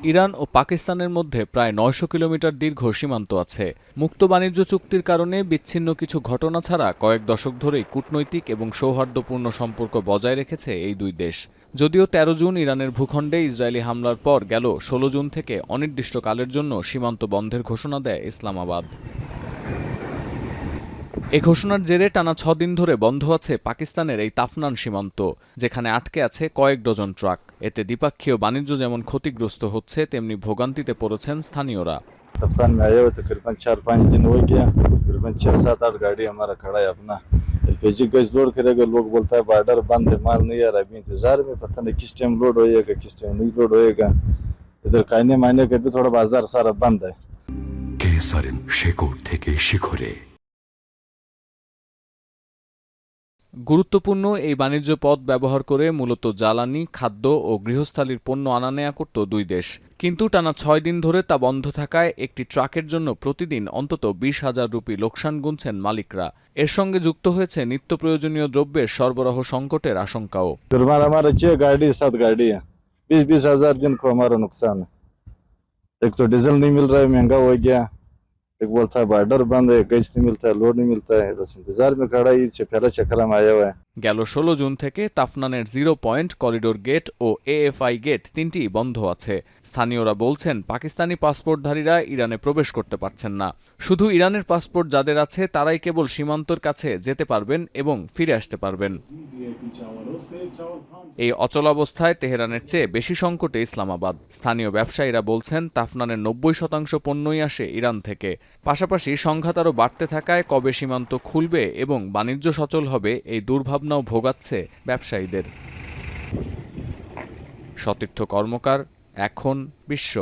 Iran ও পাকিস্তানের মধ্যে প্রায় ৯০০ কিলোমিটার দীর্ঘ সীমান্ত আছে। মুক্ত বাণিজ্য চুক্তির কারণে বিচ্ছিন্ন কিছু ঘটনা ছাড়া কয়েক দশক ধরেই কূটনৈতিক এবং সৌহার্দ্যপূর্ণ সম্পর্ক বজায় রেখেছে এই দুই দেশ। যদিও ১৩ জুন ইরানের ভূখণ্ডে ইসরায়েলি হামলার পর গেল ১৬ জুন থেকে অনির্দিষ্টকালের জন্য সীমান্ত বন্ধের ঘোষণা দেয় ইসলামাবাদ। এ ঘোষণার জেরে টানা ৬ দিন ধরে বন্ধ আছে পাকিস্তানের এই তাফনান সীমান্ত, যেখানে আটকে আছে কয়েক ডজন ট্রাক। এতে দ্বিপাক্ষীয় বাণিজ্য যেমন ক্ষতিগ্রস্ত হচ্ছে, তেমনি ভোগান্তিতে পড়েছেন স্থানীয়রা। कप्तान में आए हुए तकरीबन 4-5 दिन हो गया। तकरीबन 6-7-8 गाड़ी हमारा खड़ा है अपना एलपीजी गैस लोड करेगा। लोग बोलता है बॉर्डर बंद है, माल नहीं आ रहा। अभी इंतजार में, पता नहीं किस टाइम लोड होएगा, किस टाइम नहीं लोड होएगा। इधर खाने मायने का भी थोड़ा बाजार सारा बंद है। কেসারেন শেকড় থেকে শিখরে। গুরুত্বপূর্ণ এই বাণিজ্য পথ ব্যবহার করে মূলত জ্বালানি, খাদ্য ও গৃহস্থালির পণ্য আনা নেয়া করত দুই দেশ। কিন্তু টানা ৬ দিন ধরে তা বন্ধ থাকায় একটি ট্রাকের জন্য প্রতিদিন অন্তত ২০,০০০ রুপি লোকসান গুনছেন মালিকরা। এর সঙ্গে যুক্ত হয়েছে নিত্য প্রয়োজনীয় দ্রব্যের সরবরাহ সংকটের আশঙ্কাও। हमारा 6 गाड़ी 7 गाड़ी है। 20-20 हजार दिन को हमारा नुकसान है। एक तो डीजल नहीं मिल रहा है, महंगा हो गया। एक बोलता है बॉर्डर बंद है, गैस नहीं मिलता है, लोड नहीं मिलता है। बस इंतजार में खड़ा ही से पहला चक्कर में आया हुआ है। গেল ১৬ জুন থেকে তাফনানের 0 পয়েন্ট, করিডোর গেট ও এএফআই গেট তিনটিই বন্ধ আছে। স্থানীয়রা বলছেন পাকিস্তানি পাসপোর্টধারীরা ইরানে প্রবেশ করতে পারছেন না। শুধু ইরানের পাসপোর্ট যাদের আছে তারাই কেবল সীমান্তর কাছে যেতে পারবেন এবং ফিরে আসতে পারবেন। এই অচলাবস্থায় তেহরানের চেয়ে বেশি সংকটে ইসলামাবাদ। স্থানীয় ব্যবসায়ীরা বলছেন তাফনানের ৯০% পণ্যই আসে ইরান থেকে। পাশাপাশি সংঘাত আরও বাড়তে থাকায় কবে সীমান্ত খুলবে এবং বাণিজ্য সচল হবে, এই দুর্ভাবনাও ভোগাচ্ছে ব্যবসায়ীদের। সতীর্থ কর্মকার, এখন বিশ্ব।